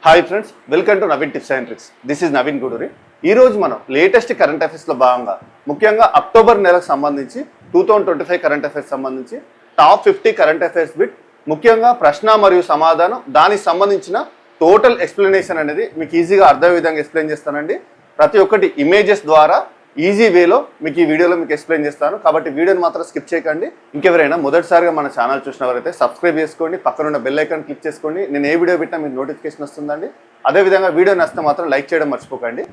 Hi friends, welcome to Naveen tips and tricks. This is Naveen Guduri. ఈ రోజు మనం లేటెస్ట్ కరెంట్ అఫైర్స్లో భాగంగా ముఖ్యంగా అక్టోబర్ నెలకు సంబంధించి 2025 కరెంట్ అఫైర్స్ సంబంధించి టాప్ 50 కరెంట్ అఫైర్స్ బిట్, ముఖ్యంగా ప్రశ్న మరియు సమాధానం, దానికి సంబంధించిన టోటల్ ఎక్స్ప్లెనేషన్ అనేది మీకు ఈజీగా అర్థమయ్యే విధంగా ఎక్స్ప్లెయిన్ చేస్తానండి. ప్రతి ఒక్కటి ఇమేజెస్ ద్వారా ఈజీ వేలో మీకు ఈ వీడియోలో మీకు ఎక్స్ప్లెయిన్ చేస్తాను, కాబట్టి వీడియోని మాత్రం స్కిప్ చేయకండి. ఇంకెవరైనా మొదటిసారిగా మన ఛానల్ చూసిన వారైతే సబ్స్క్రైబ్ చేసుకోండి, పక్కనున్న బెల్ ఐకాన్ క్లిక్ చేసుకోండి. నేను ఏ వీడియో పెట్టినా మీకు నోటిఫికేషన్ వస్తుందండి. అదేవిధంగా వీడియో నచ్చితే మాత్రం లైక్ చేయడం మర్చిపోకండి.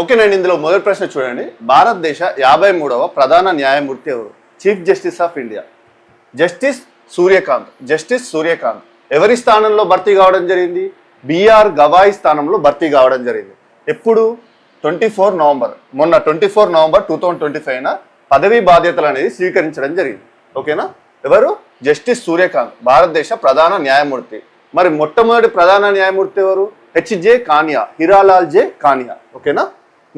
ఓకేనండి, ఇందులో మొదటి ప్రశ్న చూడండి. భారతదేశ 53వ ప్రధాన న్యాయమూర్తి ఎవరు? Chief justice of India justice Suryakant. ఎవరి స్థానంలో భర్తీ కావడం జరిగింది? బిఆర్ గవాయి స్థానంలో భర్తీ కావడం జరిగింది. ఎప్పుడు? 24 నవంబర్, మొన్న 24 నవంబర్ 2025 పదవీ బాధ్యతలు అనేది స్వీకరించడం జరిగింది. ఓకేనా? ఎవరు? జస్టిస్ సూర్యకాంత్, భారతదేశ ప్రధాన న్యాయమూర్తి. మరి మొట్టమొదటి ప్రధాన న్యాయమూర్తి ఎవరు? హెచ్జే కానియా, హీరాలాల్ జే కానియా. ఓకేనా?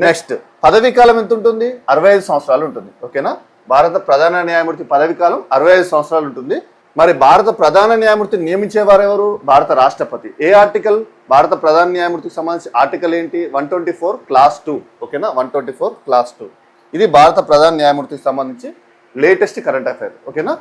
నెక్స్ట్, పదవీ కాలం ఎంత ఉంటుంది? 65 సంవత్సరాలు ఉంటుంది. ఓకేనా? భారత ప్రధాన న్యాయమూర్తి పదవీ కాలం 65 సంవత్సరాలు ఉంటుంది. మరి భారత ప్రధాన న్యాయమూర్తిని నియమించేవారు ఎవరు? భారత రాష్ట్రపతి. ఏ ఆర్టికల్? భారత ప్రధాన న్యాయమూర్తికి సంబంధించి ఆర్టికల్ ఏంటి? 124 క్లాస్ 2. ఓకేనా? 124 క్లాస్ 2. ఇది భారత ప్రధాన న్యాయమూర్తికి సంబంధించి లేటెస్ట్ కరెంట్ అఫైర్. ఓకేనా?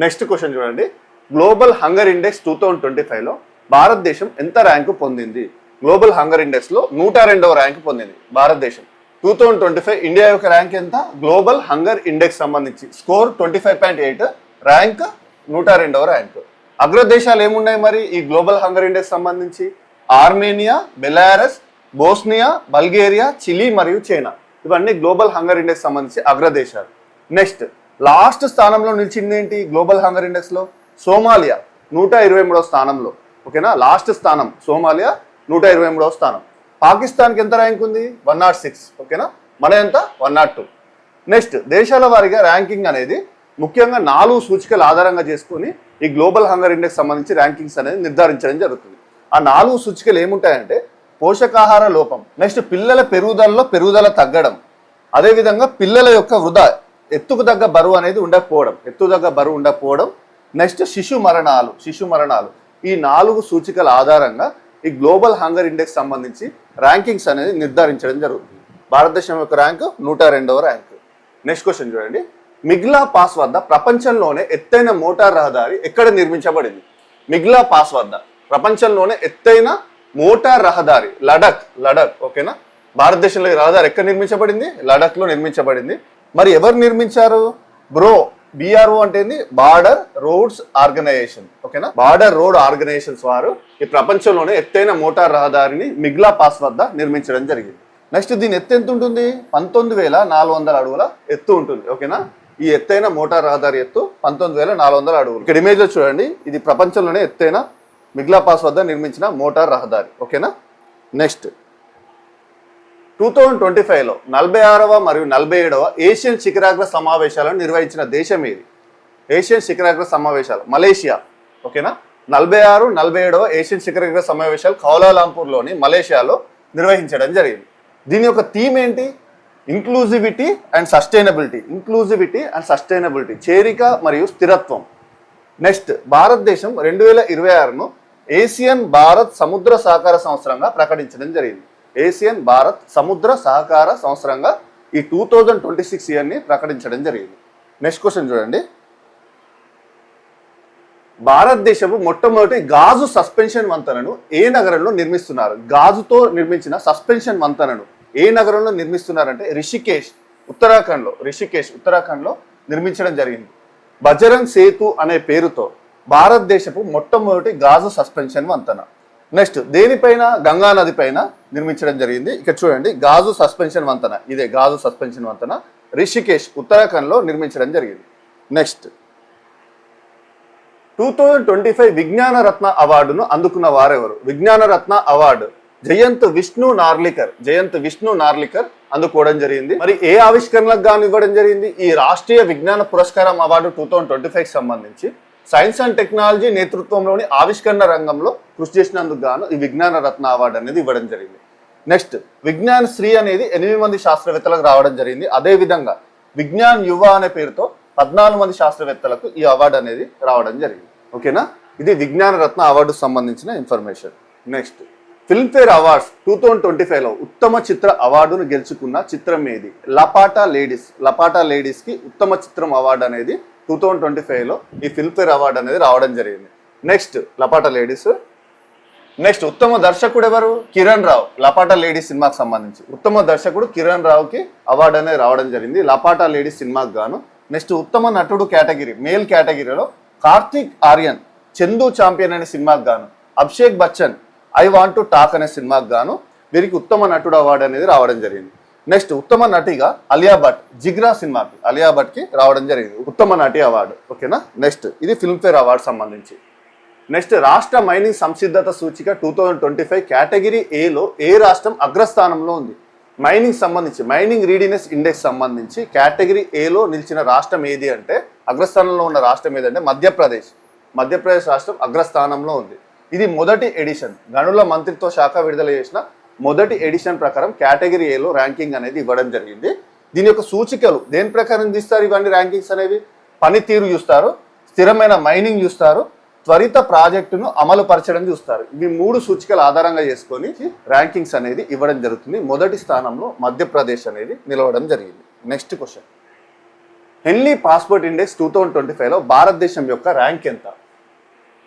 నెక్స్ట్ క్వశ్చన్ చూడండి. గ్లోబల్ హంగర్ ఇండెక్స్ 2025లో భారతదేశం ఎంత ర్యాంకు పొందింది? గ్లోబల్ హంగర్ ఇండెక్స్ లో 102వ ర్యాంకు పొందింది భారతదేశం. 2025 ఇండియా యొక్క ర్యాంక్ ఎంత? గ్లోబల్ హంగర్ ఇండెక్స్ సంబంధించి స్కోర్ 25.8, ర్యాంక్ 102వ ర్యాంకు. అగ్రదేశాలు ఏమున్నాయి మరి ఈ గ్లోబల్ హంగర్ ఇండెక్స్ సంబంధించి? Armenia, Belarus, Bosnia, Bulgaria, Chile మరియు చైనా. ఇవన్నీ గ్లోబల్ హంగర్ ఇండెక్స్ సంబంధించి అగ్రదేశాలు. నెక్స్ట్, లాస్ట్ స్థానంలో నిలిచింది ఏంటి గ్లోబల్ హంగర్ ఇండెక్స్ లో? సోమాలియా 123వ స్థానంలో. ఓకేనా? లాస్ట్ స్థానం సోమాలియా, 123వ స్థానం. పాకిస్తాన్కి ఎంత ర్యాంక్ ఉంది? 106. ఓకేనా? మన ఎంత? 102. నెక్స్ట్, దేశాల వారీగా ర్యాంకింగ్ అనేది ముఖ్యంగా 4 సూచికల ఆధారంగా చేసుకుని ఈ గ్లోబల్ హంగర్ ఇండెక్స్ సంబంధించి ర్యాంకింగ్స్ అనేది నిర్ధారించడం జరుగుతుంది. ఆ 4 సూచికలు ఏముంటాయంటే పోషకాహార లోపం, నెక్స్ట్ పిల్లల పెరుగుదల తగ్గడం, అదేవిధంగా పిల్లల యొక్క వృధా, ఎత్తుకు తగ్గ బరువు అనేది ఉండకపోవడం, నెక్స్ట్ శిశు మరణాలు. ఈ 4 సూచికల ఆధారంగా ఈ గ్లోబల్ హంగర్ ఇండెక్స్ సంబంధించి ర్యాంకింగ్స్ అనేది నిర్ధారించడం జరుగుతుంది. భారతదేశం యొక్క ర్యాంకు 102వ ర్యాంకు. నెక్స్ట్ క్వశ్చన్ చూడండి. మిగ్లా పాస్ వద్ద ప్రపంచంలోనే ఎత్తైన మోటార్ రహదారి ఎక్కడ నిర్మించబడింది? మిగ్లా పాస్ వద్ద ప్రపంచంలోనే ఎత్తైన మోటార్ రహదారి లడక్. ఓకేనా? భారతదేశంలో ఈ రహదారి ఎక్కడ నిర్మించబడింది? లడక్ లో నిర్మించబడింది. మరి ఎవరు నిర్మించారు? BRO అంటే బార్డర్ రోడ్స్ ఆర్గనైజేషన్. ఓకేనా? బార్డర్ రోడ్ ఆర్గనైజేషన్స్ వారు ఈ ప్రపంచంలోనే ఎత్తైన మోటార్ రహదారిని మిగ్లా పాస్ వద్ద నిర్మించడం జరిగింది. నెక్స్ట్, దీని ఎత్తు ఎంత ఉంటుంది? 19,400 అడుగుల ఎత్తు ఉంటుంది. ఓకేనా? ఈ ఎత్తైన మోటార్ రహదారి ఎత్తు 19,400 అడుగులు. ఇక్కడ ఇమేజ్ లో చూడండి. ఇది ప్రపంచంలోనే ఎత్తైన మిగ్లా పాస్ వద్ద నిర్మించిన మోటార్ రహదారి. ఓకేనా? నెక్స్ట్, 2025లో 46వ మరియు 47వ ఏషియన్ శిఖరాగ్ర సమావేశాలను నిర్వహించిన దేశం ఏది? ఏషియన్ శిఖరాగ్ర సమావేశాలు మలేషియా. ఓకేనా? 46, 47వ ఏషియన్ శిఖరాగ్ర సమావేశాలు కౌలాలంపూర్లోని మలేషియాలో నిర్వహించడం జరిగింది. దీని యొక్క థీమ్ ఏంటి? ఇంక్లూజివిటీ అండ్ సస్టైనబిలిటీ, చేరిక మరియు స్థిరత్వం. నెక్స్ట్, భారతదేశం 2026ను ఏసియన్ భారత్ సముద్ర సహకార సంవత్సరంగా ప్రకటించడం జరిగింది. ఏసియన్ భారత్ సముద్ర సహకార సంవత్సరంగా ఈ 2026 ఇయర్ని ప్రకటించడం జరిగింది. నెక్స్ట్ క్వశ్చన్ చూడండి. భారతదేశపు మొట్టమొదటి గాజు సస్పెన్షన్ వంతెనను ఏ నగరంలో నిర్మిస్తున్నారు? గాజుతో నిర్మించిన సస్పెన్షన్ వంతెనను ఏ నగరంలో నిర్మిస్తున్నారంటే రిషికేష్ ఉత్తరాఖండ్లో నిర్మించడం జరిగింది. బజరంగ్ సేతు అనే పేరుతో భారతదేశపు మొట్టమొదటి గాజు సస్పెన్షన్ వంతెన. నెక్స్ట్, దేనిపైన? గంగా నది పైన నిర్మించడం జరిగింది. ఇక్కడ చూడండి, గాజు సస్పెన్షన్ వంతెన. ఇదే గాజు సస్పెన్షన్ వంతెన రిషికేష్ ఉత్తరాఖండ్లో నిర్మించడం జరిగింది. నెక్స్ట్, 2025 విజ్ఞాన రత్న అవార్డును అందుకున్న వారెవరు? విజ్ఞాన రత్న అవార్డు జయంత్ విష్ణు నార్లికర్ అందుకోవడం జరిగింది. మరి ఏ ఆవిష్కరణలకు గాను ఇవ్వడం జరిగింది? ఈ రాష్ట్రీయ విజ్ఞాన పురస్కారం అవార్డు 2025 సంబంధించి సైన్స్ అండ్ టెక్నాలజీ నేతృత్వంలోని ఆవిష్కరణ రంగంలో కృషి చేసినందుకు గాను ఈ విజ్ఞాన రత్న అవార్డు అనేది ఇవ్వడం జరిగింది. నెక్స్ట్, విజ్ఞాన్ శ్రీ అనేది 8 మంది శాస్త్రవేత్తలకు రావడం జరిగింది. అదేవిధంగా విజ్ఞాన్ యువ అనే పేరుతో 14 మంది శాస్త్రవేత్తలకు ఈ అవార్డు అనేది రావడం జరిగింది. ఓకేనా? ఇది విజ్ఞాన రత్న అవార్డుకు సంబంధించిన ఇన్ఫర్మేషన్. నెక్స్ట్, ఫిల్మ్ఫేర్ అవార్డ్స్ 2025లో ఉత్తమ చిత్ర అవార్డును గెలుచుకున్న చిత్రం ఏది? లపాటా లేడీస్కి ఉత్తమ చిత్రం అవార్డు అనేది 2025లో ఈ ఫిల్మ్ఫేర్ అవార్డు అనేది రావడం జరిగింది. Next, లపాటా ladies. నెక్స్ట్, ఉత్తమ దర్శకుడు ఎవరు? కిరణ్ రావు. లపాటా లేడీస్ సినిమాకి సంబంధించి ఉత్తమ దర్శకుడు కిరణ్ రావుకి అవార్డు అనేది రావడం జరిగింది లపాటా లేడీస్ సినిమాకి గాను. నెక్స్ట్, ఉత్తమ నటుడు కేటగిరీ మేల్ కేటగిరీలో కార్తీక్ ఆర్యన్ చందు ఛాంపియన్ అనే సినిమాకి గాను, Abhishek Bachchan I want to talk అనే సినిమాకి గాను వీరికి ఉత్తమ నటుడు అవార్డు అనేది రావడం జరిగింది. నెక్స్ట్, ఉత్తమ నటిగా అలియా భట్ జిగ్రా సినిమాకి అలియా భట్కి రావడం జరిగింది ఉత్తమ నటి అవార్డు. ఓకేనా. నెక్స్ట్, ఇది ఫిల్మ్ఫేర్ అవార్డు సంబంధించి. నెక్స్ట్, రాష్ట్ర మైనింగ్ సంసిద్ధత సూచిక 2025 కేటగిరీ ఏలో ఏ రాష్ట్రం అగ్రస్థానంలో ఉంది? మైనింగ్ సంబంధించి మైనింగ్ రీడినెస్ ఇండెక్స్ సంబంధించి కేటగిరీ ఏలో నిలిచిన రాష్ట్రం ఏది అంటే, అగ్రస్థానంలో ఉన్న రాష్ట్రం ఏదంటే మధ్యప్రదేశ్ రాష్ట్రం అగ్రస్థానంలో ఉంది. ఇది మొదటి ఎడిషన్, గనుల మంత్రిత్వ శాఖ విడుదల చేసిన మొదటి ఎడిషన్ ప్రకారం కేటగిరీ ఏలో ర్యాంకింగ్ అనేది ఇవ్వడం జరిగింది. దీని యొక్క సూచికలు దేని ప్రకారం తీస్తారు? ఇవన్నీ ర్యాంకింగ్స్ అనేవి పనితీరు చూస్తారు, స్థిరమైన మైనింగ్ చూస్తారు, త్వరిత ప్రాజెక్టును అమలు పరచడం చూస్తారు. ఇవి 3 సూచికల ఆధారంగా చేసుకొని ర్యాంకింగ్స్ అనేది ఇవ్వడం జరుగుతుంది. మొదటి స్థానంలో మధ్యప్రదేశ్ అనేది నిలవడం జరిగింది. Next question, Henley passport index 2025లో భారతదేశం యొక్క ర్యాంక్ ఎంత?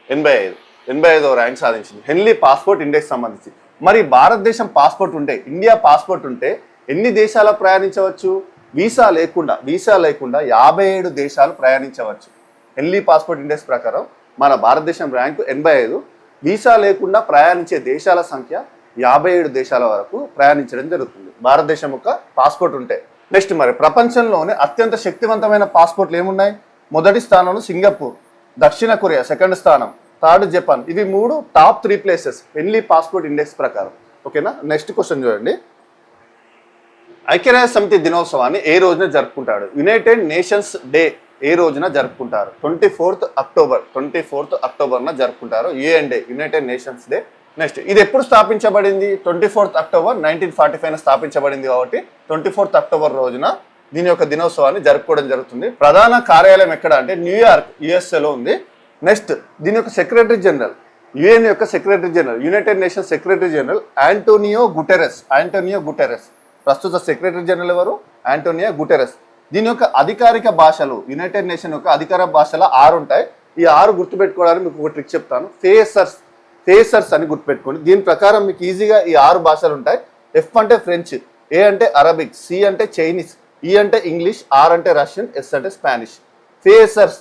85వ ర్యాంక్ సాధించింది హెన్లీ పాస్పోర్ట్ ఇండెక్స్ సంబంధించి. మరి భారతదేశం పాస్పోర్ట్ ఉంటే, ఇండియా పాస్పోర్ట్ ఉంటే ఎన్ని దేశాలు ప్రయాణించవచ్చు? వీసా లేకుండా 57 దేశాలు ప్రయాణించవచ్చు. హెన్లీ పాస్పోర్ట్ ఇండెక్స్ ప్రకారం మన భారతదేశం ర్యాంకు 85, వీసా లేకుండా ప్రయాణించే దేశాల సంఖ్య 57 దేశాల వరకు ప్రయాణించడం జరుగుతుంది భారతదేశం యొక్క పాస్పోర్ట్ ఉంటే. నెక్స్ట్, మరి ప్రపంచంలోనే అత్యంత శక్తివంతమైన పాస్పోర్ట్లు ఏమున్నాయి? మొదటి స్థానంలో సింగపూర్, దక్షిణ కొరియా సెకండ్ స్థానం, థర్డ్ జపాన్. ఇవి 3 టాప్ 3 ప్లేసెస్ హెన్లీ పాస్పోర్ట్ ఇండెక్స్ ప్రకారం. ఓకేనా. నెక్స్ట్ క్వశ్చన్ చూడండి, ఐక్యరాజ్య సమితి దినోత్సవాన్ని ఏ రోజున జరుపుకుంటాడు? యునైటెడ్ నేషన్స్ డే ఏ రోజున జరుపుకుంటారు? 24th అక్టోబర్న జరుపుకుంటారు UN day, United nations day. Next, ఇది ఎప్పుడు స్థాపించబడింది? 24th అక్టోబర్ 1945 స్థాపించబడింది కాబట్టి 24th అక్టోబర్ రోజున దీని యొక్క దినోత్సవాన్ని జరుపుకోవడం జరుగుతుంది. ప్రధాన కార్యాలయం ఎక్కడ అంటే న్యూయార్క్, యుఎస్ఏలో ఉంది. నెక్స్ట్, దీని యొక్క సెక్రటరీ జనరల్, యుఎన్ యొక్క secretary general, United nations secretary general Antonio Guterres. ప్రస్తుత సెక్రటరీ జనరల్ ఎవరు? Antonio Guterres. దీని యొక్క అధికారిక భాషలు, యునైటెడ్ నేషన్ యొక్క అధికార భాషలు 6 ఉంటాయి. ఈ 6 గుర్తుపెట్టుకోవడానికి మీకు ఒక ట్రిక్ చెప్తాను. ఫేసర్స్ అని గుర్తుపెట్టుకోండి. దీని ప్రకారం మీకు ఈజీగా ఈ 6 భాషలు ఉంటాయి. ఎఫ్ అంటే ఫ్రెంచ్, ఏ అంటే అరబిక్, సి అంటే చైనీస్, ఈ అంటే ఇంగ్లీష్, ఆర్ అంటే రష్యన్, ఎస్ అంటే స్పానిష్. ఫేసర్స్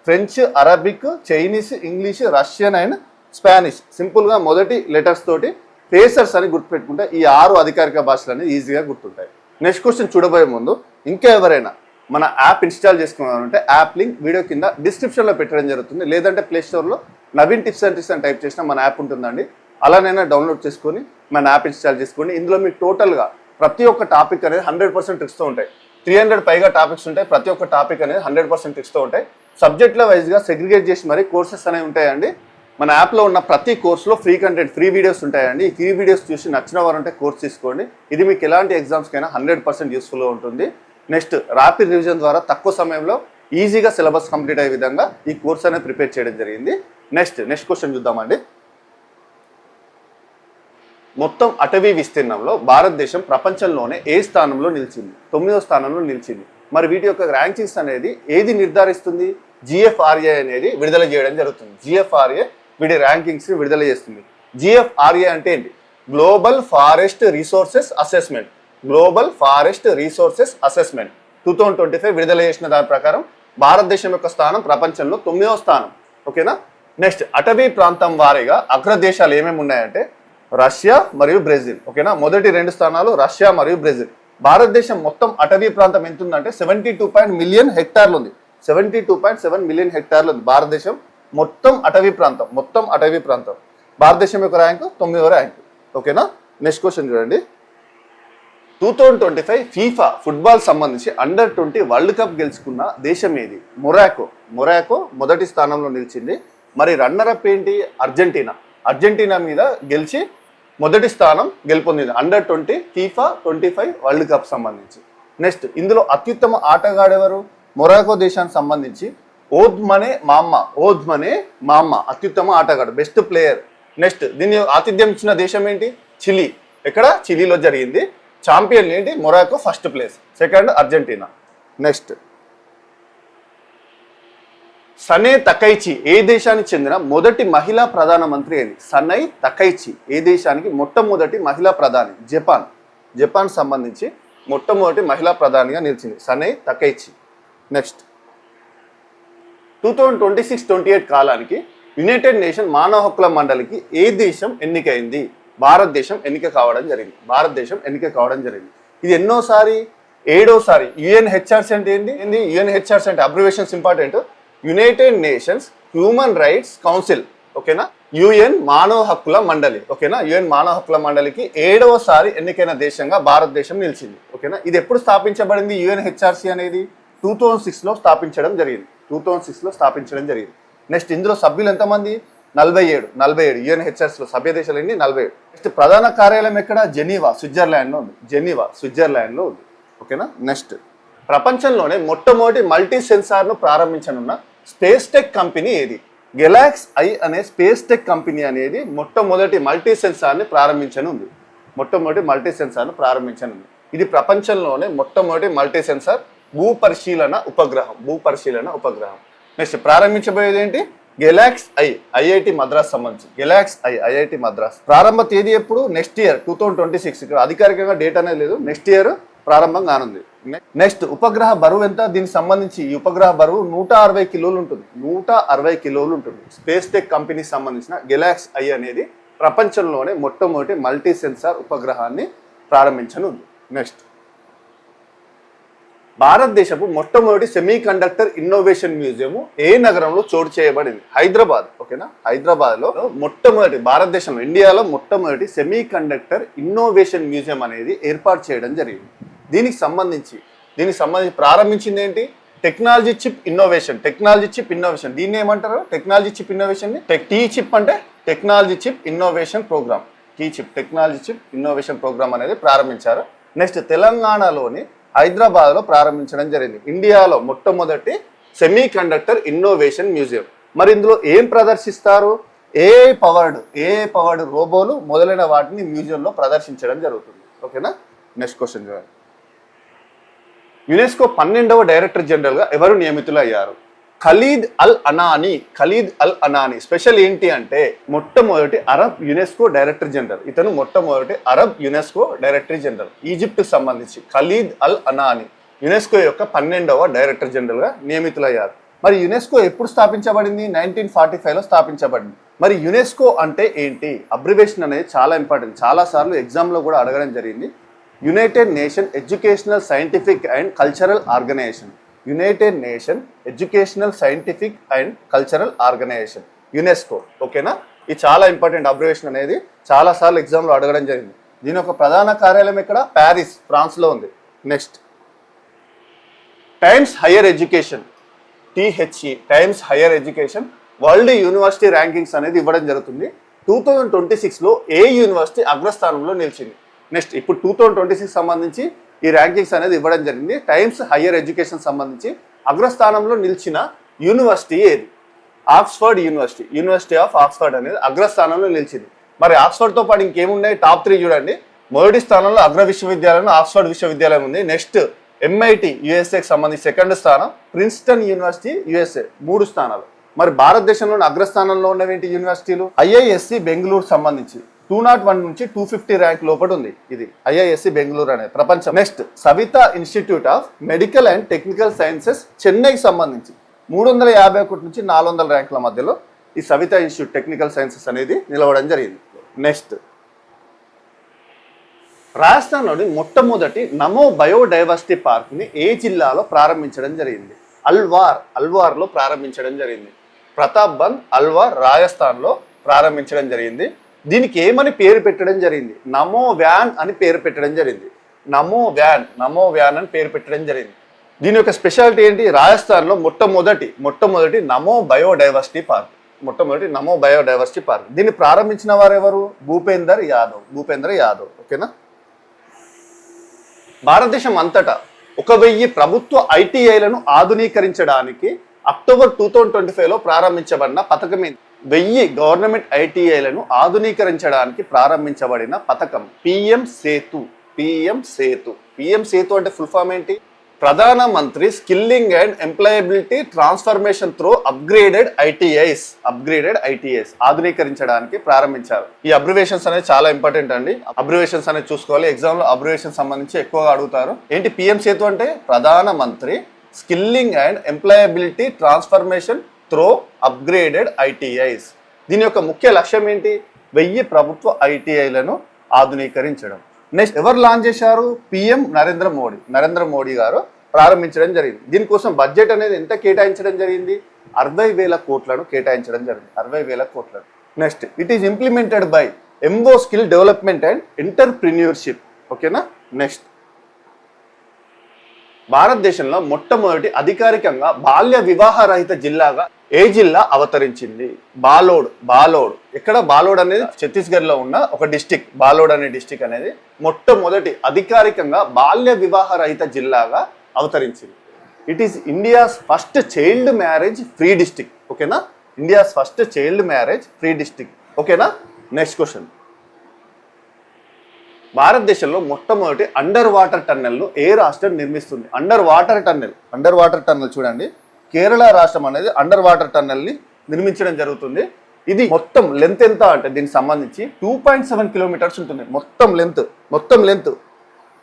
French, Arabic, Chinese, English, Russian and Spanish. సింపుల్గా మొదటి లెటర్స్ తోటి ఫేసర్స్ అని గుర్తుపెట్టుకుంటే ఈ 6 అధికారిక భాషలు అనేది ఈజీగా గుర్తుంటాయి. నెక్స్ట్ క్వశ్చన్ చూడబోయే ముందు ఇంకా ఎవరైనా మన యాప్ ఇన్స్టాల్ చేసుకున్నారంటే యాప్ లింక్ వీడియో కింద డిస్క్రిప్షన్లో పెట్టడం జరుగుతుంది. లేదంటే ప్లేస్టోర్లో నవీన్ టిప్స్ అండ్ ట్రిక్స్ అని టైప్ చేసినా మన యాప్ ఉంటుందండి. అలానైనా డౌన్లోడ్ చేసుకొని మన యాప్ ఇన్స్టాల్ చేసుకోండి. ఇందులో మీకు టోటల్గా ప్రతి ఒక్క టాపిక్ అనేది 100% ట్రిక్స్తో ఉంటాయి. 300 పైగా టాపిక్స్ ఉంటాయి. ప్రతి ఒక్క టాపిక్ అనేది 100% ట్రిక్స్తో ఉంటాయి. సబ్జెక్ట్ల వైజ్గా సెగ్రిగేట్ చేసి మరి కోర్సెస్ అనేవి ఉంటాయండి. మన యాప్లో ఉన్న ప్రతి కోర్సులో ఫ్రీ కంటెంట్, ఫ్రీ వీడియోస్ ఉంటాయండి. ఈ ఫ్రీ వీడియోస్ చూసి నచ్చిన వారు ఉంటే కోర్స్ తీసుకోండి. ఇది మీకు ఎలాంటి ఎగ్జామ్స్కైనా 100% యూస్ఫుల్గా ఉంటుంది. నెక్స్ట్, ర్యాపిడ్ రివిజన్ ద్వారా తక్కువ సమయంలో ఈజీగా సిలబస్ కంప్లీట్ అయ్యే విధంగా ఈ కోర్స్ అనేది ప్రిపేర్ చేయడం జరిగింది. నెక్స్ట్ క్వశ్చన్ చూద్దామండి. మొత్తం అటవీ విస్తీర్ణంలో భారతదేశం ప్రపంచంలోనే ఏ స్థానంలో నిలిచింది? 9వ స్థానంలో నిలిచింది. మరి వీటి యొక్క ర్యాంకింగ్స్ అనేది ఏది నిర్ధారిస్తుంది? GFRA అనేది విడుదల చేయడం జరుగుతుంది. GFRA వీటి ర్యాంకింగ్స్ విడుదల చేస్తుంది. GFRA అంటే ఏంటి? Global forest resources assessment. 2025 విడుదల చేసిన దాని ప్రకారం భారతదేశం యొక్క స్థానం ప్రపంచంలో 9వ స్థానం. ఓకేనా. నెక్స్ట్, అటవీ ప్రాంతం వారీగా అగ్రదేశాలు ఏమేమి ఉన్నాయంటే రష్యా మరియు బ్రెజిల్. ఓకేనా. మొదటి 2 స్థానాలు రష్యా మరియు బ్రెజిల్. భారతదేశం మొత్తం అటవీ ప్రాంతం ఎంత ఉందంటే 72 మిలియన్ హెక్టార్లు ఉంది. 72.7 మిలియన్ హెక్టార్లు ఉంది భారతదేశం మొత్తం అటవీ ప్రాంతం. భారతదేశం యొక్క ర్యాంకు 9వ ర్యాంకు. ఓకేనా. నెక్స్ట్ క్వశ్చన్ చూడండి, 2025 ఫీఫా ఫుట్బాల్ సంబంధించి అండర్-20 వరల్డ్ కప్ గెలుచుకున్న దేశం ఏది? మొరాకో మొదటి స్థానంలో నిలిచింది. మరి రన్నర్ అప్ ఏంటి? అర్జెంటీనా మీద గెలిచి మొదటి స్థానం గెలుపొందింది అండర్-20 ఫీఫా 25 వరల్డ్ కప్ సంబంధించి. నెక్స్ట్, ఇందులో అత్యుత్తమ ఆటగాడెవరు? మొరాకో దేశానికి సంబంధించి ఓద్ మనే మామ్మ అత్యుత్తమ ఆటగాడు, బెస్ట్ ప్లేయర్. నెక్స్ట్ దీన్ని ఆతిథ్యం ఇచ్చిన దేశం ఏంటి? చిలీ. ఎక్కడ? చిలీలో జరిగింది. ఛాంపియన్ ఏంటి? Morocco first place, second Argentina. Next Sanae Takaichi ఏ దేశానికి చెందిన మొదటి మహిళా ప్రధానమంత్రి అని? సనై తకైచి ఏ దేశానికి మొట్టమొదటి మహిళా ప్రధాని? జపాన్ సంబంధించి మొట్టమొదటి మహిళా ప్రధానిగా నిలిచింది సనై తకైచి. నెక్స్ట్ 2026-28 కాలానికి యునైటెడ్ నేషన్ మానవ హక్కుల మండలికి ఏ దేశం ఎన్నికైంది? భారతదేశం ఎన్నిక కావడం జరిగింది. ఇది ఎన్నోసారి? 7వసారి. యుఎన్హెచ్ఆర్సీ అంటే ఏంటి? యుఎన్హెచ్ఆర్సీ అంటే abbreviations important. United nations human rights council, ఓకేనా? యుఎన్ మానవ హక్కుల మండలి, ఓకేనా? యుఎన్ మానవ హక్కుల మండలికి 7వసారి ఎన్నికైన దేశంగా భారతదేశం నిలిచింది, ఓకేనా? ఇది ఎప్పుడు స్థాపించబడింది? యుఎన్హెచ్ఆర్సీ అనేది 2006లో స్థాపించడం జరిగింది. నెక్స్ట్ ఇందులో సభ్యులు ఎంతమంది? 47. యుఎన్హెచ్ఆర్సీలో సభ్య దేశాలు ఎన్ని? 47. నెక్స్ట్ ప్రధాన కార్యాలయం ఎక్కడ? జెనీవా, స్విట్జర్లాండ్లో ఉంది. ఓకేనా? నెక్స్ట్ ప్రపంచంలోనే మొట్టమొదటి మల్టీ సెన్సార్ను ప్రారంభించనున్న స్పేస్ టెక్ కంపెనీ ఏది? గెలాక్స్ ఐ అనే స్పేస్ టెక్ కంపెనీ అనేది మొట్టమొదటి మల్టీ సెన్సార్ని ప్రారంభించనుంది. ఇది ప్రపంచంలోనే మొట్టమొదటి మల్టీ సెన్సార్ భూపరిశీలన ఉపగ్రహం. నెక్స్ట్ ప్రారంభించబోయేది ఏంటి? గెలాక్స్ ఐ, ఐఐటి మద్రాస్ సంబంధించి ఐఐటి మద్రాస్. ప్రారంభ తేదీ ఎప్పుడు? Next year 2026. ఇక్కడ అధికారికంగా డేట్ అనేది లేదు, నెక్స్ట్ ఇయర్ ప్రారంభం కానుంది. నెక్స్ట్ ఉపగ్రహ బరువు ఎంత? దీనికి సంబంధించి ఈ ఉపగ్రహ బరువు 160 కిలోలు ఉంటుంది. స్పేస్ టెక్ కంపెనీకి సంబంధించిన గెలాక్స్ ఐ అనేది ప్రపంచంలోనే మొట్టమొదటి మల్టీ సెన్సార్ ఉపగ్రహాన్ని ప్రారంభించనుంది. నెక్స్ట్ భారతదేశపు మొట్టమొదటి సెమీ కండక్టర్ ఇన్నోవేషన్ మ్యూజియం ఏ నగరంలో చోటు చేయబడింది? హైదరాబాద్, ఓకేనా? హైదరాబాద్లో మొట్టమొదటి, భారతదేశంలో, ఇండియాలో మొట్టమొదటి సెమీ కండక్టర్ ఇన్నోవేషన్ మ్యూజియం అనేది ఏర్పాటు చేయడం జరిగింది. దీనికి సంబంధించి ప్రారంభించింది ఏంటి? Technology chip innovation. దీన్ని ఏమంటారు? Technology chip innovation. T chip అంటే technology chip innovation programme. Technology chip innovation programme అనేది ప్రారంభించారు. నెక్స్ట్ తెలంగాణలోని హైదరాబాద్లో ప్రారంభించడం జరిగింది. ఇండియాలో మొట్టమొదటి సెమీ కండక్టర్ ఇన్నోవేషన్ మ్యూజియం. మరి ఇందులో ఏం ప్రదర్శిస్తారు? ఏఐ పవర్డ్ రోబోలు మొదలైన వాటిని మ్యూజియంలో ప్రదర్శించడం జరుగుతుంది, ఓకేనా? నెక్స్ట్ క్వశ్చన్ చూడండి. యునెస్కో 12వ డైరెక్టర్ జనరల్గా ఎవరు నియమితులయ్యారు? ఖలీద్ అల్ అనానీ. స్పెషల్ ఏంటి అంటే మొట్టమొదటి అరబ్ యునెస్కో డైరెక్టర్ జనరల్. ఇతను మొట్టమొదటి అరబ్ యునెస్కో డైరెక్టర్ జనరల్. ఈజిప్ట్కి సంబంధించి ఖలీద్ అల్ అనానీ యునెస్కో యొక్క 12వ డైరెక్టర్ జనరల్గా నియమితులయ్యారు. మరి యునెస్కో ఎప్పుడు స్థాపించబడింది? 1945లో స్థాపించబడింది. మరి యునెస్కో అంటే ఏంటి? అబ్రివేషన్ అనేది చాలా ఇంపార్టెంట్, చాలాసార్లు ఎగ్జామ్లో కూడా అడగడం జరిగింది. United Nation Educational Scientific and Cultural Organization. UNESCO, ఓకేనా? ఇది చాలా ఇంపార్టెంట్ అబ్రివేషన్ అనేది, చాలాసార్లు ఎగ్జామ్లో అడగడం జరిగింది. దీని యొక్క ప్రధాన కార్యాలయం ఎక్కడ? ప్యారిస్, ఫ్రాన్స్లో ఉంది. Next times higher education, times higher education world university rankings అనేది ఇవ్వడం జరుగుతుంది. 2026లో ఏ యూనివర్సిటీ అగ్రస్థానంలో నిలిచింది? నెక్స్ట్ ఇప్పుడు 2026 సంబంధించి ఈ ర్యాంకింగ్స్ అనేది ఇవ్వడం జరిగింది. టైమ్స్ హైయర్ ఎడ్యుకేషన్ సంబంధించి అగ్రస్థానంలో నిలిచిన యూనివర్సిటీ ఏది? ఆక్స్ఫర్డ్ యూనివర్సిటీ ఆఫ్ ఆక్స్ఫర్డ్ అనేది అగ్రస్థానంలో నిలిచింది. మరి ఆక్స్ఫర్డ్తో పాటు ఇంకేమున్నాయి? టాప్ 3 చూడండి. మొదటి స్థానంలో అగ్ర విశ్వవిద్యాలయం ఆక్స్ఫర్డ్ విశ్వవిద్యాలయం ఉంది. నెక్స్ట్ ఎంఐటి యుఎస్ఏకి సంబంధించి సెకండ్ స్థానం, ప్రిన్స్టన్ యూనివర్సిటీ యుఎస్ఏ 3 స్థానాలు. మరి భారతదేశంలోని అగ్రస్థానంలో ఉన్నవేంటి యూనివర్సిటీలు? ఐఐఎస్సి బెంగళూరు సంబంధించి 201 నుంచి 250 ర్యాంక్ లోపల ఉంది. ఇది ఐఐఎస్సి బెంగళూరు అనేది ప్రపంచం. Next Savitha institute of medical and technical sciences చెన్నైకి సంబంధించి 351 నుంచి 400 ర్యాంకుల మధ్యలో ఈ సవితా ఇన్స్టిట్యూట్ టెక్నికల్ సైన్సెస్ అనేది నిలవడం జరిగింది. నెక్స్ట్ రాజస్థాన్లోని మొట్టమొదటి నమో బయోడైవర్సిటీ పార్క్ని ఏ జిల్లాలో ప్రారంభించడం జరిగింది? అల్వార్లో ప్రారంభించడం జరిగింది. ప్రతాప్బంద్ అల్వార్ రాజస్థాన్లో ప్రారంభించడం జరిగింది. దీనికి ఏమని పేరు పెట్టడం జరిగింది? నమో వ్యాన్ అని పేరు పెట్టడం జరిగింది. నమో వ్యాన్ అని పేరు పెట్టడం జరిగింది. దీని యొక్క స్పెషాలిటీ ఏంటి? రాజస్థాన్లో మొట్టమొదటి నమో బయోడైవర్సిటీ పార్క్. దీన్ని ప్రారంభించిన వారు ఎవరు? భూపేందర్ యాదవ్, ఓకేనా? భారతదేశం అంతటా 1000 ప్రభుత్వ ఐటీఐలను ఆధునీకరించడానికి అక్టోబర్ 2025లో ప్రారంభించబడిన పథకం ఏంటి? 1000 గవర్నమెంట్ ఐటీఐలను ఆధునీకరించడానికి ప్రారంభించబడిన పథకం పిఎం సేతు. పిఎం సేతు అంటే ఫుల్ ఫామ్ ఏంటి? ప్రధాన మంత్రి skilling and employability transformation through upgraded ITIs ఆధునీకరించడానికి ప్రారంభించారు. ఈ అబ్రివేషన్స్ అనేది చాలా ఇంపార్టెంట్ అండి. అబ్రివేషన్స్ అనేది చూసుకోవాలి. ఎగ్జామ్ లో అబ్రివేషన్ సంబంధించి ఎక్కువగా అడుగుతారు. ఏంటి పిఎం సేతు అంటే? ప్రధాన మంత్రి skilling and employability transformation through upgraded ITIs. దీని యొక్క ముఖ్య లక్ష్యం ఏంటి? 1000 ప్రభుత్వ ఐటీఐలను ఆధునీకరించడం. నెక్స్ట్ ఎవరు లాంచ్ చేశారు? పిఎం నరేంద్ర మోడీ గారు ప్రారంభించడం జరిగింది. దీనికోసం బడ్జెట్ అనేది ఎంత కేటాయించడం జరిగింది? 60,000 కోట్లను కేటాయించడం జరిగింది. 60,000 కోట్లను. Next it is implemented by MO skill development and entrepreneurship. ఓకేనా. నెక్స్ట్ భారతదేశంలో మొట్టమొదటి అధికారికంగా బాల్య వివాహ రహిత జిల్లాగా ఏ జిల్లా అవతరించింది? బాలోడ్. ఎక్కడ? బాలోడ్ అనేది ఛత్తీస్గఢ్ లో ఉన్న ఒక డిస్టిక్. బాలోడ్ అనే డిస్టిక్ అనేది మొట్టమొదటి అధికారికంగా బాల్య వివాహ రహిత జిల్లాగా అవతరించింది. It is India's first child marriage free district. ఓకేనా. India's first child marriage free district. ఓకేనా. Next question. భారతదేశంలో మొట్టమొదటి అండర్ వాటర్ టన్నెల్ను ఏ రాష్ట్రం నిర్మిస్తుంది? అండర్ వాటర్ టన్నెల్ చూడండి. కేరళ రాష్ట్రం అనేది అండర్ వాటర్ టన్నెల్ని నిర్మించడం జరుగుతుంది. ఇది మొత్తం లెంత్ ఎంత అంటే దీనికి సంబంధించి 2.7 కిలోమీటర్స్ ఉంటుంది. మొత్తం లెంత్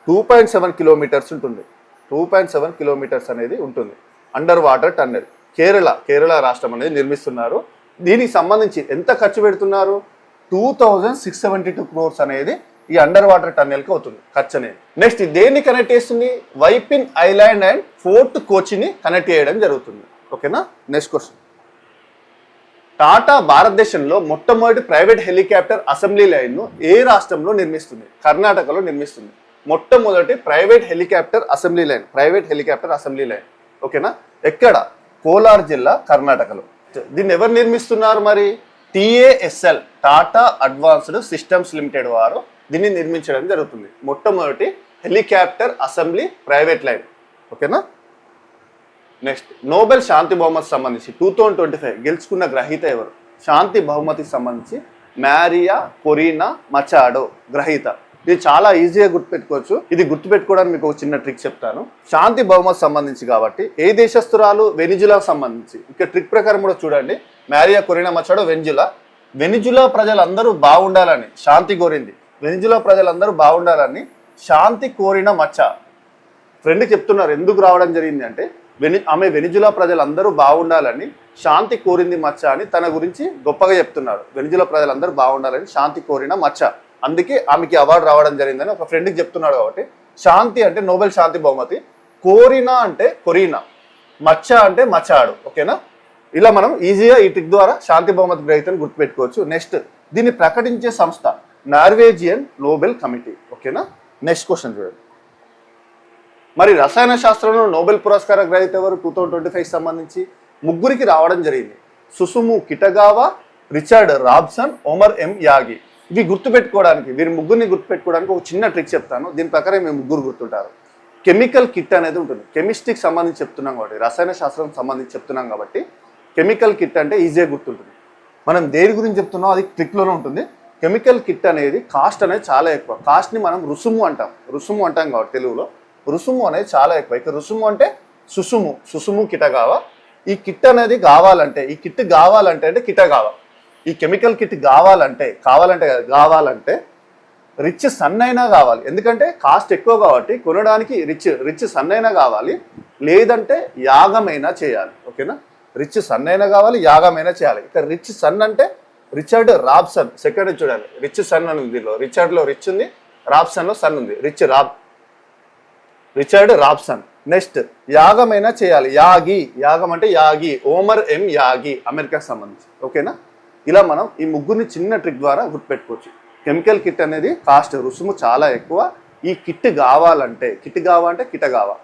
2.7 కిలోమీటర్స్ ఉంటుంది. 2.7 కిలోమీటర్స్ అనేది ఉంటుంది అండర్ వాటర్ టన్నెల్. కేరళ రాష్ట్రం అనేది నిర్మిస్తున్నారు. దీనికి సంబంధించి ఎంత ఖర్చు పెడుతున్నారు? 2672 crores అనేది ఈ అండర్ వాటర్ టన్నెల్కి అవుతుంది ఖర్చు అనేది. నెక్స్ట్ దేన్ని కనెక్ట్ చేస్తుంది? Vypin island and fort కోచిని connect చేయడం జరుగుతుంది. ఓకేనా. Next question. టాటా భారతదేశంలో మొట్టమొదటి ప్రైవేట్ హెలికాప్టర్ అసెంబ్లీ లైన్ను ఏ రాష్ట్రంలో నిర్మిస్తుంది? కర్ణాటకలో నిర్మిస్తుంది. మొట్టమొదటి ప్రైవేట్ హెలికాప్టర్ అసెంబ్లీ లైన్. ఓకేనా. ఎక్కడ? కోలార్ జిల్లా, కర్ణాటకలో. దీన్ని ఎవరు నిర్మిస్తున్నారు మరి? TASL Tata advanced systems limited వారు దీన్ని నిర్మించడం జరుగుతుంది. మొట్టమొదటి హెలికాప్టర్ అసెంబ్లీ ప్రైవేట్ లైన్. ఓకేనా. నెక్స్ట్ నోబెల్ శాంతి బహుమతి సంబంధించి 2025 గెలుచుకున్న గ్రహీత ఎవరు? శాంతి బహుమతికి సంబంధించి మ్యారియా కొరీనా మచాడో గ్రహీత. ఇది చాలా ఈజీగా గుర్తుపెట్టుకోవచ్చు. ఇది గుర్తుపెట్టుకోవడానికి మీకు ఒక చిన్న ట్రిక్ చెప్తాను. శాంతి బహుమతి సంబంధించి కాబట్టి ఏ దేశస్తురాలు? వెనిజులాకు సంబంధించి. ఇక్కడ ట్రిక్ ప్రకారం కూడా చూడండి. మ్యారియా కొరీనా మచాడో వెనిజులా ప్రజలందరూ బాగుండాలని శాంతి కోరింది. వెనిజులా ప్రజలందరూ బాగుండాలని శాంతి కోరిన మచ్చ. ఫ్రెండ్కి చెప్తున్నారు ఎందుకు రావడం జరిగింది అంటే ఆమె వెనిజులా ప్రజలందరూ బాగుండాలని శాంతి కోరింది మచ్చ అని తన గురించి గొప్పగా చెప్తున్నారు. వెనిజులా ప్రజలందరూ బాగుండాలని శాంతి కోరిన మచ్చ, అందుకే ఆమెకి అవార్డు రావడం జరిగిందని ఒక ఫ్రెండ్కి చెప్తున్నాడు. కాబట్టి శాంతి అంటే నోబెల్ శాంతి బహుమతి, కోరినా అంటే కొరీనా, మచ్చ అంటే మచాడు. ఓకేనా. ఇలా మనం ఈజీగా ఈ ట్రిక్ ద్వారా శాంతి బహుమతి గ్రహీతను గుర్తుపెట్టుకోవచ్చు. నెక్స్ట్ దీన్ని ప్రకటించే సంస్థ నార్వేజియన్ నోబెల్ కమిటీ. ఓకేనా. నెక్స్ట్ క్వశ్చన్ చూడండి. మరి రసాయన శాస్త్రంలో నోబెల్ పురస్కార గ్రహీత ఎవరు? 2025 సంబంధించి ముగ్గురికి రావడం జరిగింది. సుసుము కిటగావా, రిచర్డ్ రాబ్సన్, ఒమర్ ఎం యాగి. ఇవి గుర్తుపెట్టుకోవడానికి, వీరి ముగ్గురిని గుర్తుపెట్టుకోవడానికి ఒక చిన్న ట్రిక్ చెప్తాను. దీని ప్రకారం మేము ముగ్గురు గుర్తుంటారు. కెమికల్ కిట్ అనేది ఉంటుంది. కెమిస్ట్రీకి సంబంధించి చెప్తున్నాం కాబట్టి, రసాయన శాస్త్రం సంబంధించి చెప్తున్నాం కాబట్టి కెమికల్ కిట్ అంటే ఈజీగా గుర్తుంటుంది. మనం దేని గురించి చెప్తున్నాం అది ట్రిక్లోనే ఉంటుంది. కెమికల్ కిట్ అనేది కాస్ట్ అనేది చాలా ఎక్కువ. కాస్ట్ని మనం రుసుము అంటాం కాబట్టి తెలుగులో రుసుము అనేది చాలా ఎక్కువ. ఇక రుసుము అంటే సుసుము కిటగావా. ఈ కిట్ అనేది కావాలంటే అంటే కిటగావా. ఈ కెమికల్ కిట్ కావాలంటే రిచ్ సన్ అయినా కావాలి. ఎందుకంటే కాస్ట్ ఎక్కువ కాబట్టి కొనడానికి రిచ్ సన్ అయినా కావాలి, లేదంటే యాగమైనా చేయాలి. ఓకేనా. రిచ్ సన్ అయినా కావాలి, యాగమైనా చేయాలి. ఇక రిచ్ సన్ అంటే రిచర్డ్ రాబ్సన్. సెకండ్ చూడాలి. రిచ్ సన్ అని ఉంది. రిచర్డ్లో రిచ్ ఉంది, రాబ్సన్లో సన్ ఉంది. Richard Robeson. నెక్స్ట్ యాగమైనా చేయాలి. యాగం అంటే యాగి, ఓమర్ ఎం యాగి, అమెరికాకి సంబంధించి. ఓకేనా. ఇలా మనం ఈ ముగ్గురిని చిన్న ట్రిక్ ద్వారా గుర్తుపెట్టుకోవచ్చు. కెమికల్ కిట్ అనేది కాస్ట్ రుసుము చాలా ఎక్కువ. ఈ కిట్ కావాలంటే కిటగావా.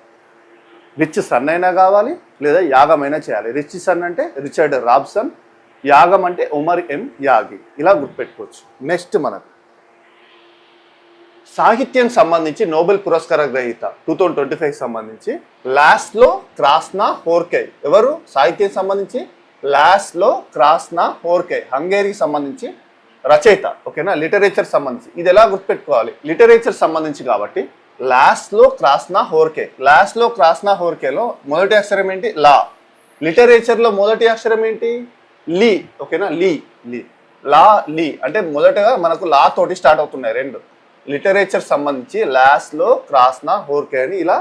రిచ్ సన్ అయినా కావాలి, లేదా యాగమైనా చేయాలి. రిచ్ సన్ అంటే రిచర్డ్ రాబ్సన్, యాగం అంటే ఒమర్ ఎం యాగి. ఇలా గుర్తుపెట్టుకోవచ్చు. నెక్స్ట్ మనకు సాహిత్యం సంబంధించి నోబెల్ పురస్కార గ్రహీత 2025 సంబంధించి లాస్లో క్రాస్నా హోర్కై. ఎవరు? సాహిత్యం సంబంధించి లాస్లో క్రాస్నా హోర్కై, హంగేరీకి సంబంధించి రచయిత. ఓకేనా? లిటరేచర్ సంబంధించి ఇది ఎలా గుర్తుపెట్టుకోవాలి? లిటరేచర్ సంబంధించి కాబట్టి లాస్లో క్రాస్నా హోర్కే. లాస్లో క్రాస్నా హోర్కేలో మొదటి అక్షరం ఏంటి? లా. లిటరేచర్లో మొదటి అక్షరం ఏంటి? లీ. ఓకేనా? లీ. లీ లా లీ అంటే మొదటగా మనకు లా తోటి స్టార్ట్ అవుతున్నాయి రెండు. లిటరేచర్ సంబంధించి లాస్లో క్రాస్నా హోర్కే అని ఇలా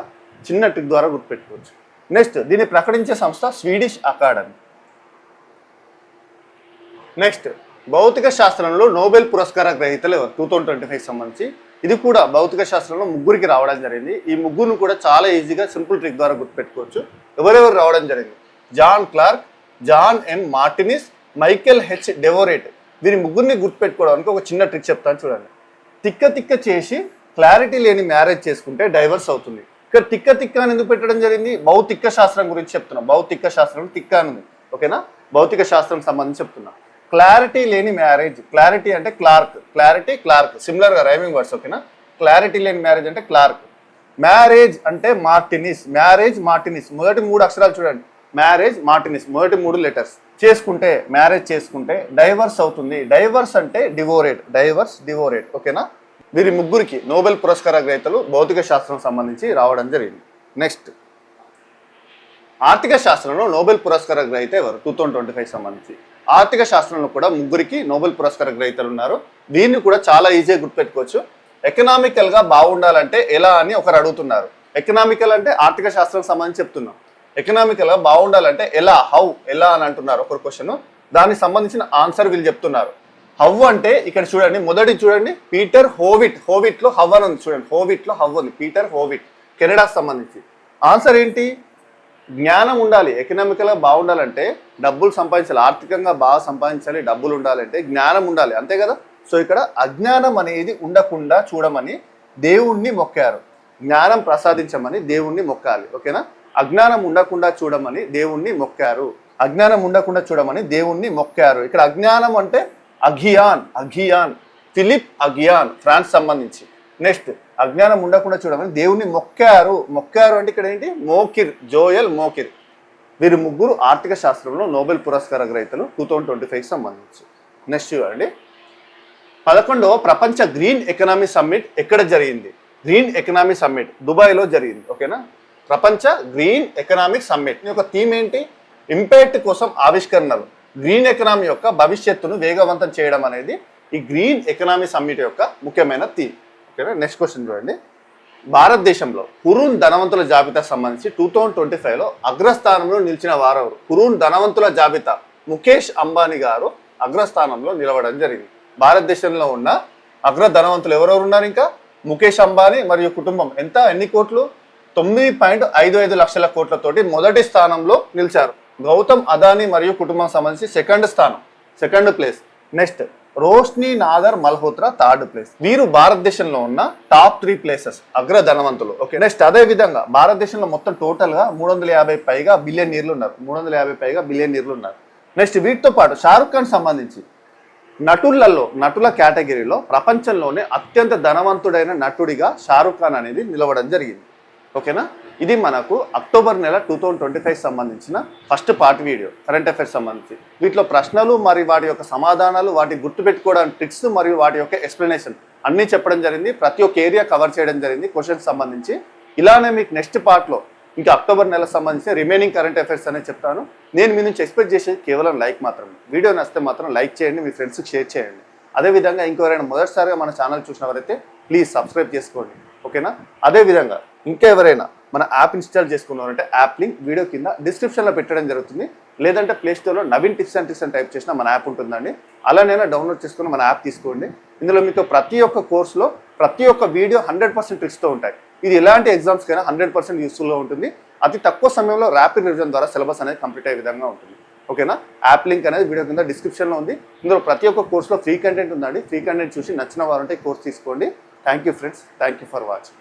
చిన్న ట్రిక్ ద్వారా గుర్తుపెట్టుకోవచ్చు. నెక్స్ట్, దీన్ని ప్రకటించే సంస్థ స్వీడిష్ అకాడమీ. నెక్స్ట్, భౌతిక శాస్త్రంలో నోబెల్ పురస్కార గ్రహీతలు ఎవరు? 2025 సంబంధించి ఇది కూడా భౌతిక శాస్త్రంలో ముగ్గురికి రావడం జరిగింది. ఈ ముగ్గురును కూడా చాలా ఈజీగా సింపుల్ ట్రిక్ ద్వారా గుర్తుపెట్టుకోవచ్చు. ఎవరెవరు రావడం జరిగింది? John Clarke, John M Martinis, Michael H Devoret. వీరి ముగ్గురిని గుర్తుపెట్టుకోవడానికి ఒక చిన్న ట్రిక్ చెప్తాను చూడండి. తిక్క చేసి క్లారిటీ లేని మ్యారేజ్ చేసుకుంటే డైవర్స్ అవుతుంది. ఇక్కడ తిక్క అని ఎందుకు పెట్టడం జరిగింది? భౌతిక శాస్త్రం గురించి చెప్తున్నా. భౌతిక శాస్త్రం తిక్క అని ఉంది. ఓకేనా? భౌతిక శాస్త్రం సంబంధించి చెప్తున్నా. క్లారిటీ లేని మ్యారేజ్. క్లారిటీ అంటే క్లార్క్, క్లారిటీ క్లార్క్, సిమిలర్గా రైమింగ్ వర్డ్స్. ఓకేనా? క్లారిటీ లేని మ్యారేజ్ అంటే క్లార్క్. మ్యారేజ్ అంటే మార్టినిస్. మ్యారేజ్ మార్టినిస్ మొదటి 3 అక్షరాలు చూడండి. మ్యారేజ్ మార్టినిస్ మొదటి 3 లెటర్స్. చేసుకుంటే, మ్యారేజ్ చేసుకుంటే డైవర్స్ అవుతుంది. డైవర్స్ అంటే డివోరేట్. డైవర్స్, డివోరేట్. ఓకేనా? వీరి ముగ్గురికి నోబెల్ పురస్కార గ్రహీతలు భౌతిక శాస్త్రం సంబంధించి రావడం జరిగింది. నెక్స్ట్, ఆర్థిక శాస్త్రంలో నోబెల్ పురస్కార గ్రహీత ఎవరు? 2025 సంబంధించి ఆర్థిక శాస్త్రంలో కూడా ముగ్గురికి నోబెల్ పురస్కార గ్రహీతలు ఉన్నారు. దీన్ని కూడా చాలా ఈజీగా గుర్తుపెట్టుకోవచ్చు. ఎకనామికల్గా బాగుండాలంటే ఎలా అని ఒకరు అడుగుతున్నారు. ఎకనామికల్ అంటే ఆర్థిక శాస్త్రం సంబంధించి చెప్తున్నాం. ఎకనామికల్గా బాగుండాలంటే ఎలా, హౌ, ఎలా అని అంటున్నారు ఒకరు క్వశ్చన్. దానికి సంబంధించిన ఆన్సర్ వీళ్ళు చెప్తున్నారు. హౌ అంటే ఇక్కడ చూడండి, మొదటి చూడండి, పీటర్ హోవిట్. హోవిట్లో హవ్ అని ఉంది చూడండి. హోవిట్లో హవ్ ఉంది. పీటర్ హోవిట్, కెనడాకు సంబంధించి. ఆన్సర్ ఏంటి? జ్ఞానం ఉండాలి. ఎకనామికల్గా బాగుండాలంటే డబ్బులు సంపాదించాలి, ఆర్థికంగా బాగా సంపాదించాలి, డబ్బులు ఉండాలంటే జ్ఞానం ఉండాలి, అంతే కదా. సో ఇక్కడ అజ్ఞానం అనేది ఉండకుండా చూడమని దేవుణ్ణి మొక్కారు. జ్ఞానం ప్రసాదించమని దేవుణ్ణి మొక్కాలి. ఓకేనా? అజ్ఞానం ఉండకుండా చూడమని దేవుణ్ణి మొక్కారు. అజ్ఞానం ఉండకుండా చూడమని దేవుణ్ణి మొక్కారు. ఇక్కడ అజ్ఞానం అంటే అఘియాన్. అఘియాన్, ఫిలిప్ అఘియాన్, ఫ్రాన్స్ సంబంధించి. నెక్స్ట్, అజ్ఞానం ఉండకుండా చూడమని దేవుణ్ణి మొక్కారు. మొక్కారు అంటే ఇక్కడ ఏంటి? మోకిర్, జోయల్ మోకిర్. వీరు ముగ్గురు ఆర్థిక శాస్త్రంలో నోబెల్ పురస్కార గ్రహీతలు 2025 సంబంధించి. నెక్స్ట్ చూడండి, 11వ ప్రపంచ గ్రీన్ ఎకనామీ సమ్మిట్ ఎక్కడ జరిగింది? గ్రీన్ ఎకనామీ సమ్మిట్ దుబాయ్లో జరిగింది. ఓకేనా? ప్రపంచ గ్రీన్ ఎకనామిక్ సమ్మిట్ యొక్క థీమ్ ఏంటి? ఇంపాక్ట్ కోసం ఆవిష్కరణలు. గ్రీన్ ఎకనామీ యొక్క భవిష్యత్తును వేగవంతం చేయడం అనేది ఈ గ్రీన్ ఎకనామీ సమ్మిట్ యొక్క ముఖ్యమైన థీమ్. ఓకేనా? నెక్స్ట్ క్వశ్చన్ చూడండి, భారతదేశంలో హురూన్ ధనవంతుల జాబితా సంబంధించి 2025లో అగ్రస్థానంలో నిలిచిన వారెవరు? హురూన్ ధనవంతుల జాబితా ముఖేష్ అంబానీ గారు అగ్రస్థానంలో నిలవడం జరిగింది. భారతదేశంలో ఉన్న అగ్ర ధనవంతులు ఎవరెవరు ఉన్నారు? ఇంకా ముఖేష్ అంబానీ మరియు కుటుంబం. ఎన్ని కోట్లు? 9.55 లక్షల కోట్లతోటి మొదటి స్థానంలో నిలిచారు. గౌతమ్ అదానీ మరియు కుటుంబం సంబంధించి second place. Next, Roshni Nagar Malhotra third place. వీరు భారతదేశంలో ఉన్న టాప్ 3 ప్లేసెస్ అగ్ర ధనవంతులు. ఓకే. నెక్స్ట్, అదే విధంగా భారతదేశంలో మొత్తం టోటల్ గా 350 పైగా బిలియనీర్లు ఉన్నారు. 350 పైగా బిలియనీర్లు ఉన్నారు. నెక్స్ట్, వీటితో పాటు షారుఖ్ ఖాన్ సంబంధించి నటుల కేటగిరీలో ప్రపంచంలోనే అత్యంత ధనవంతుడైన నటుడిగా షారుఖ్ ఖాన్ అనేది నిలవడం జరిగింది. ఓకేనా? ఇది మనకు అక్టోబర్ నెల 2025 సంబంధించిన first part video, current affairs సంబంధించి. వీటిలో ప్రశ్నలు మరియు వాటి యొక్క సమాధానాలు, వాటి గుర్తుపెట్టుకోవడానికి ట్రిక్స్ మరియు వాటి యొక్క ఎక్స్ప్లెనేషన్ అన్నీ చెప్పడం జరిగింది. ప్రతి ఒక్క ఏరియా కవర్ చేయడం జరిగింది క్వశ్చన్స్ సంబంధించి. ఇలానే మీకు నెక్స్ట్ పార్ట్లో ఇంకా అక్టోబర్ నెలకు సంబంధించి రిమైనింగ్ కరెంట్ అఫైర్స్ అనేది చెప్తాను. నేను మీ నుంచి ఎక్స్పెక్ట్ చేసేది కేవలం లైక్ మాత్రమే. వీడియో నచ్చితే మాత్రం లైక్ చేయండి, మీ ఫ్రెండ్స్కి షేర్ చేయండి. అదేవిధంగా ఇంకెవరైనా మొదటిసారిగా మన ఛానల్ చూసినవారైతే ప్లీజ్ సబ్స్క్రైబ్ చేసుకోండి. ఓకేనా? అదేవిధంగా ఇంకా ఎవరైనా మన యాప్ ఇన్స్టాల్ చేసుకున్నారంటే యాప్ లింక్ వీడియో కింద డిస్క్రిప్షన్లో పెట్టడం జరుగుతుంది. లేదంటే ప్లేస్టోర్లో నవీన్ టిప్స్ అండ్ ట్రిక్స్ అని టైప్ చేసిన మన యాప్ ఉంటుందండి. అలానైనా డౌన్లోడ్ చేసుకుని మన యాప్ తీసుకోండి. ఇందులో మీకు ప్రతి ఒక్క కోర్సులో ప్రతి ఒక్క వీడియో 100% ట్రిక్స్తో ఉంటాయి. ఇది ఎలాంటి ఎగ్జామ్స్కైనా 100% యూస్ఫుల్గా ఉంటుంది. అతి తక్కువ సమయంలో ర్యాపిడ్ రివిజన్ ద్వారా సిలబస్ అనేది కంప్లీట్ అయ్యే విధంగా ఉంటుంది. ఓకేనా? యాప్ లింక్ అనేది వీడియో కింద డిస్క్రిప్షన్లో ఉంది. ఇందులో ప్రతి ఒక్క కోర్సులో ఫ్రీ కంటెంట్ ఉందండి. ఫ్రీ కంటెంట్ చూసి నచ్చిన వారు ఉంటే కోర్స్ తీసుకోండి. Thank you friends. Thank you for watching.